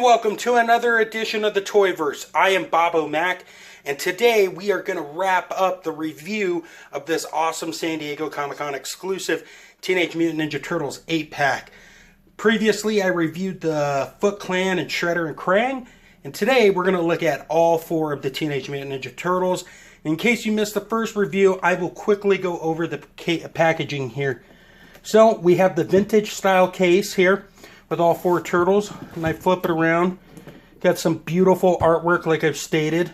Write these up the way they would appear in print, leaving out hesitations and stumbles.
welcome to another edition of the Toyverse. I am Bob O'Mac, and today we are going to wrap up the review of this awesome San Diego Comic-Con exclusive Teenage Mutant Ninja Turtles 8-pack. Previously, I reviewed the Foot Clan and Shredder and Krang, and today we're going to look at all four of the Teenage Mutant Ninja Turtles. In case you missed the first review, I will quickly go over the packaging here. So, we have the vintage style case here with all four turtles, and I flip it around. Got some beautiful artwork, like I've stated.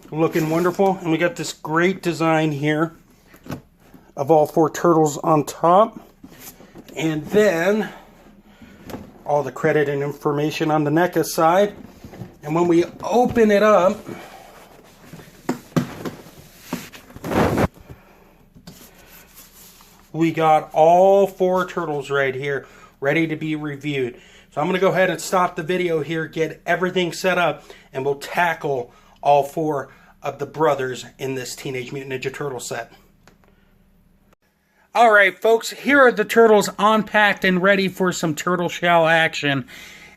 Looking wonderful. And we got this great design here of all four turtles on top. And then all the credit and information on the NECA side. And when we open it up, we got all four turtles right here, ready to be reviewed. So I'm going to go ahead and stop the video here, get everything set up, and we'll tackle all four of the brothers in this Teenage Mutant Ninja Turtle set. Alright folks, here are the turtles unpacked and ready for some turtle shell action.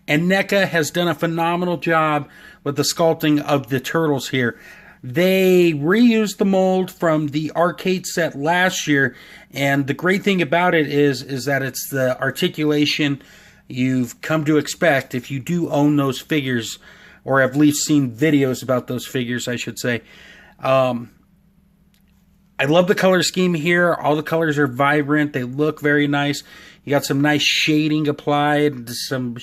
And NECA has done a phenomenal job with the sculpting of the turtles here. They reused the mold from the arcade set last year, and the great thing about it is that it's the articulation you've come to expect if you do own those figures, or have at least seen videos about those figures, I should say. I love the color scheme here. All the colors are vibrant. They look very nice. You got some nice shading applied, some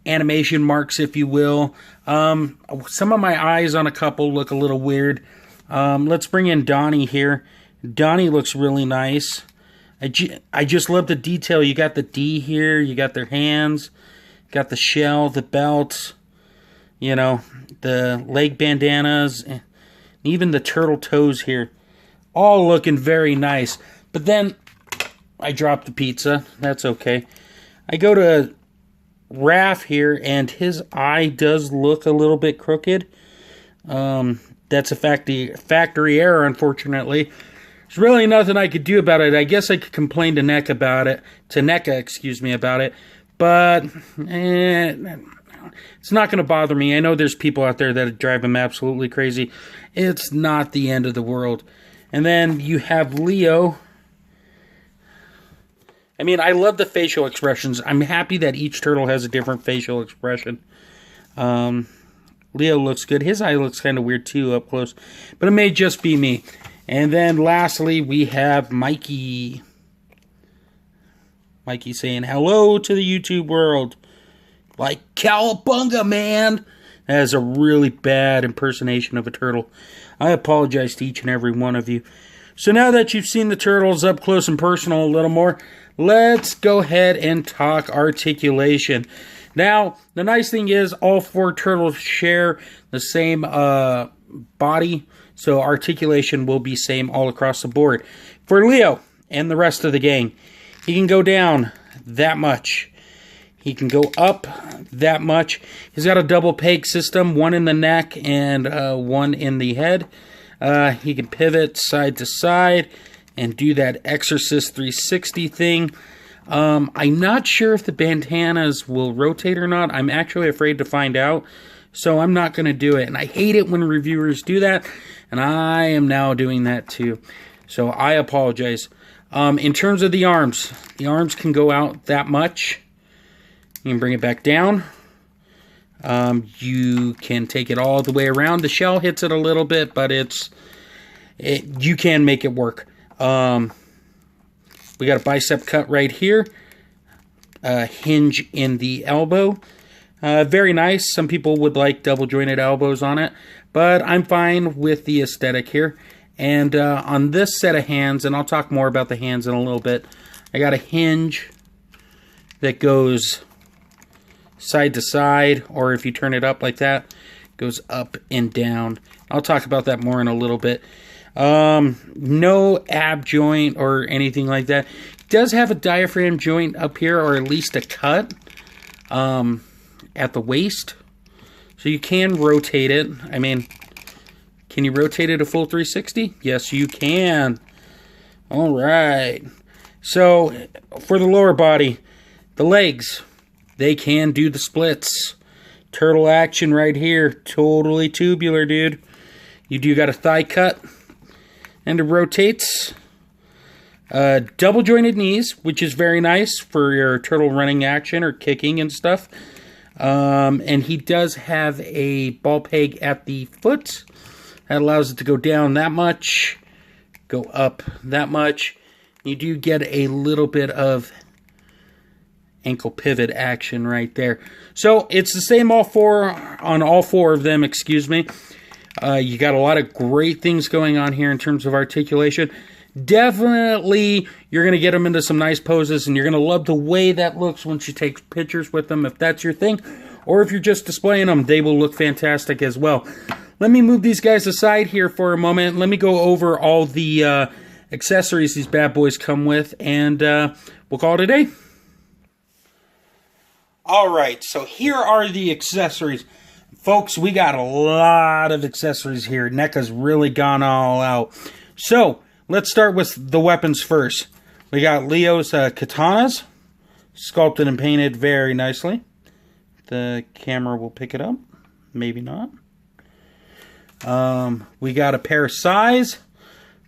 animation marks, if you will. Some of my eyes on a couple look a little weird. Let's bring in Donnie here. Donnie looks really nice. I just love the detail. You got the D here. You got their hands. Got the shell, the belt. You know, the leg bandanas. Even the turtle toes here. All looking very nice. But then, I dropped the pizza. That's okay. I go to Raph here, and his eye does look a little bit crooked. That's a factory error, unfortunately. There's really nothing I could do about it. I guess I could complain to NECA about it. To NECA, excuse me, about it. But it's not going to bother me. I know there's people out there that drive him absolutely crazy. It's not the end of the world. And then you have Leo. I mean, I love the facial expressions. I'm happy that each turtle has a different facial expression. Leo looks good. His eye looks kind of weird too up close. But it may just be me. And then lastly, we have Mikey. Mikey saying hello to the YouTube world. Like Cowabunga, man. That is a really bad impersonation of a turtle. I apologize to each and every one of you. So now that you've seen the turtles up close and personal a little more, let's go ahead and talk articulation. Now, the nice thing is all four turtles share the same body, so articulation will be same all across the board. For Leo and the rest of the gang, he can go down that much. He can go up that much. He's got a double peg system, one in the neck and one in the head. He can pivot side to side and do that Exorcist 360 thing. I'm not sure if the bandanas will rotate or not. I'm actually afraid to find out, so I'm not going to do it. And I hate it when reviewers do that, and I am now doing that too. So I apologize. In terms of the arms can go out that much. You can bring it back down. You can take it all the way around. The shell hits it a little bit, but you can make it work. We got a bicep cut right here. A hinge in the elbow. Very nice. Some people would like double jointed elbows on it, but I'm fine with the aesthetic here. And on this set of hands, and I'll talk more about the hands in a little bit, I got a hinge that goes side to side, or if you turn it up like that, goes up and down. I'll talk about that more in a little bit. No ab joint or anything like that. It does have a diaphragm joint up here, or at least a cut at the waist, so you can rotate it. I mean, can you rotate it a full 360? Yes, you can. All right. So for the lower body, the legs, they can do the splits. Turtle action right here. Totally tubular, dude. You do got a thigh cut, and it rotates. Double jointed knees, which is very nice for your turtle running action or kicking and stuff. And he does have a ball peg at the foot. That allows it to go down that much, go up that much. You do get a little bit of ankle pivot action right there. So it's the same on all four of them, excuse me. You got a lot of great things going on here in terms of articulation. Definitely, you're going to get them into some nice poses, and you're going to love the way that looks once you take pictures with them, if that's your thing. Or if you're just displaying them, they will look fantastic as well. Let me move these guys aside here for a moment. Let me go over all the accessories these bad boys come with, and we'll call it a day. Alright, so here are the accessories. Folks, we got a lot of accessories here. NECA's really gone all out. So, let's start with the weapons first. We got Leo's katanas, sculpted and painted very nicely. The camera will pick it up. Maybe not. We got a pair of sais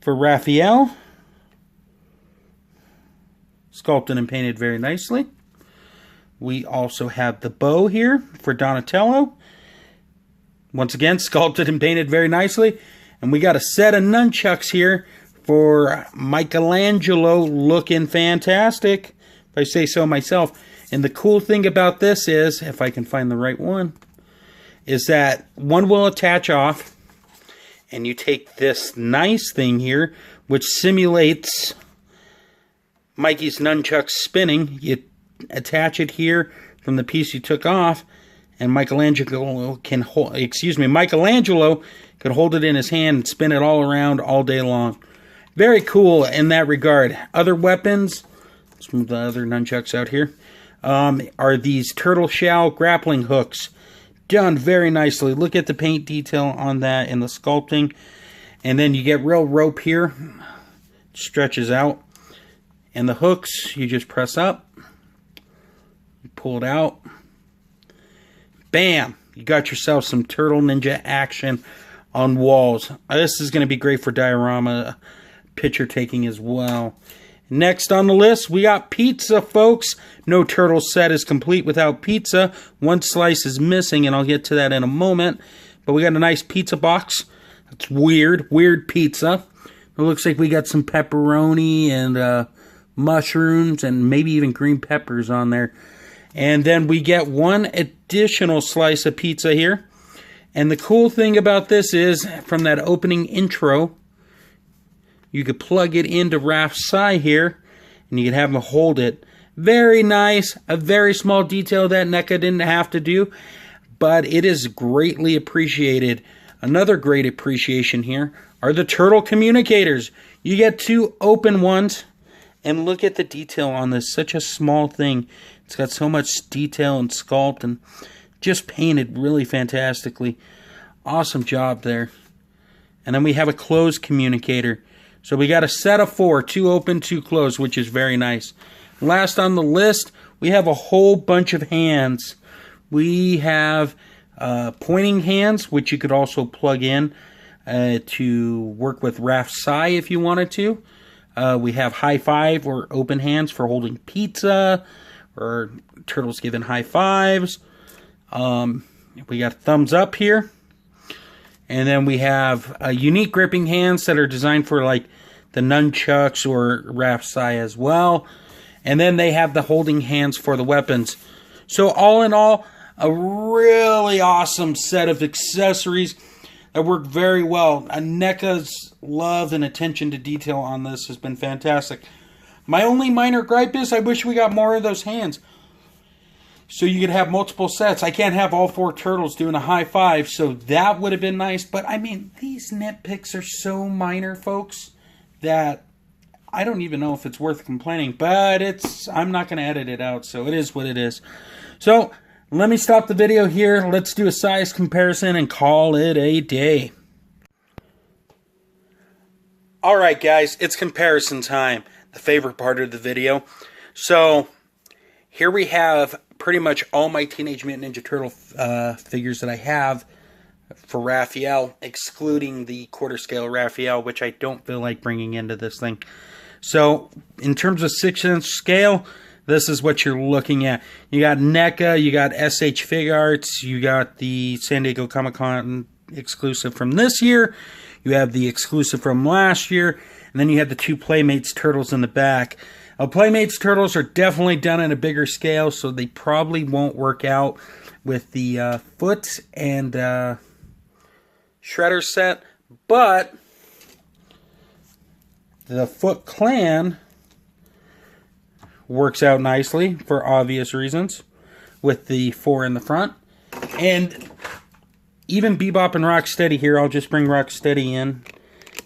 for Raphael, sculpted and painted very nicely. We also have the bow here for Donatello. Once again, sculpted and painted very nicely. And we got a set of nunchucks here for Michelangelo, looking fantastic, if I say so myself. And the cool thing about this is, if I can find the right one, is that one will attach off, and you take this nice thing here, which simulates Mikey's nunchucks spinning. You attach it here from the piece you took off, and Michelangelo can hold, Michelangelo could hold it in his hand and spin it all around all day long. Very cool in that regard. Other weapons, let's move the other nunchucks out here, are these turtle shell grappling hooks. Done very nicely. Look at the paint detail on that and the sculpting. And then you get real rope here. Stretches out. And the hooks, you just press up. You pull it out. Bam! You got yourself some Turtle Ninja action on walls. This is going to be great for diorama picture taking as well. Next on the list, we got pizza, folks. No turtle set is complete without pizza. One slice is missing, and I'll get to that in a moment. But we got a nice pizza box. That's weird. Weird pizza. It looks like we got some pepperoni and mushrooms and maybe even green peppers on there. And then we get one additional slice of pizza here. And the cool thing about this is, from that opening intro, you could plug it into Raph's sai here, and you could have him hold it. Very nice. A very small detail that NECA didn't have to do, but it is greatly appreciated. Another great appreciation here are the turtle communicators. You get two open ones, and look at the detail on this. Such a small thing. It's got so much detail and sculpt, and just painted really fantastically. Awesome job there. And then we have a closed communicator. So we got a set of 4, 2 open, 2 closed, which is very nice. Last on the list, we have a whole bunch of hands. We have pointing hands, which you could also plug in to work with Raph's sai if you wanted to. We have high five or open hands for holding pizza, or turtles giving high fives. We got thumbs up here. And then we have unique gripping hands that are designed for like the nunchucks or Raph's sai as well. And then they have the holding hands for the weapons. So all in all, a really awesome set of accessories that work very well. NECA's love and attention to detail on this has been fantastic. My only minor gripe is I wish we got more of those hands, so you could have multiple sets. I can't have all 4 turtles doing a high five, so that would have been nice. But, I mean, these nitpicks are so minor, folks, that I don't even know if it's worth complaining. But I'm not going to edit it out, so it is what it is. So, let me stop the video here. Let's do a size comparison and call it a day. Alright, guys, it's comparison time, the favorite part of the video. So, here we have pretty much all my Teenage Mutant Ninja Turtle figures that I have for Raphael, excluding the quarter scale Raphael, which I don't feel like bringing into this thing. So, in terms of 6-inch scale, this is what you're looking at. You got NECA, you got SH Fig Arts, you got the San Diego Comic-Con exclusive from this year, you have the exclusive from last year, and then you have the 2 Playmates Turtles in the back. Playmates Turtles are definitely done at a bigger scale, so they probably won't work out with the Foot and Shredder set, but the Foot Clan works out nicely for obvious reasons with the 4 in the front. And even Bebop and Rocksteady here, I'll just bring Rocksteady in,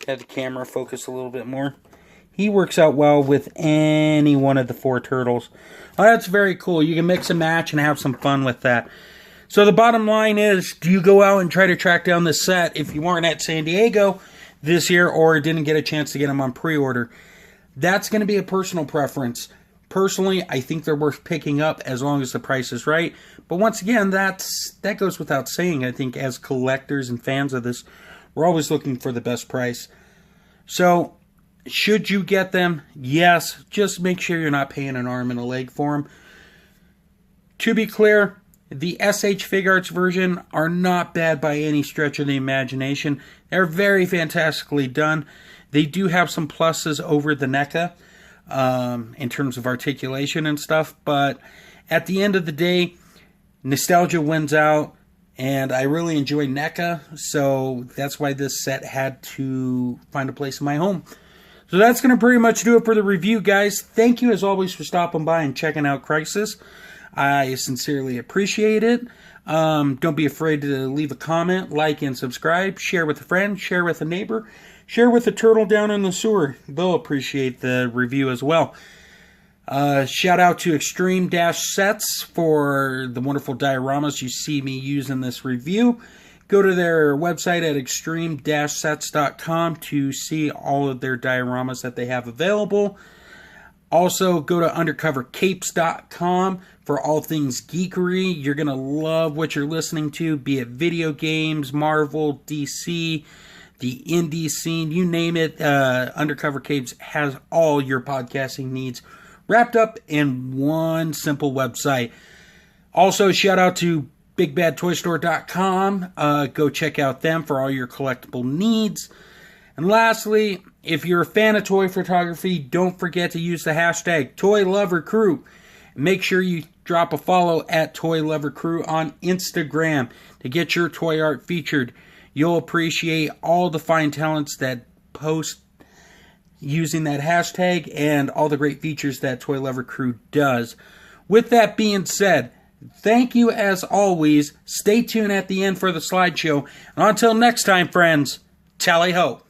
have the camera focus a little bit more. He works out well with any one of the 4 turtles. Well, that's very cool. You can mix and match and have some fun with that. So the bottom line is, do you go out and try to track down this set if you weren't at San Diego this year or didn't get a chance to get them on pre-order? That's going to be a personal preference. Personally, I think they're worth picking up as long as the price is right. But once again, that goes without saying. I think as collectors and fans of this, we're always looking for the best price. So, should you get them? Yes. Just make sure you're not paying an arm and a leg for them. To be clear, the SH Fig Arts version are not bad by any stretch of the imagination. They're very fantastically done. They do have some pluses over the NECA in terms of articulation and stuff, but at the end of the day, nostalgia wins out, and I really enjoy NECA, so that's why this set had to find a place in my home. So that's going to pretty much do it for the review, guys. Thank you, as always, for stopping by and checking out Crisis. I sincerely appreciate it. Don't be afraid to leave a comment, like, and subscribe. Share with a friend, share with a neighbor, share with a turtle down in the sewer. They'll appreciate the review as well. Shout out to Extreme Sets for the wonderful dioramas you see me use in this review. Go to their website at extreme-sets.com to see all of their dioramas that they have available. Also, go to undercovercapes.com for all things geekery. You're going to love what you're listening to, be it video games, Marvel, DC, the indie scene, you name it. Undercover Capes has all your podcasting needs wrapped up in one simple website. Also, shout out to BigBadToyStore.com. Go check out them for all your collectible needs. And lastly, if you're a fan of toy photography, don't forget to use the hashtag ToyLoverCrew. Make sure you drop a follow at ToyLoverCrew on Instagram to get your toy art featured. You'll appreciate all the fine talents that post using that hashtag and all the great features that Toy Lover Crew does. With that being said, thank you as always. Stay tuned at the end for the slideshow. And until next time, friends, tally ho.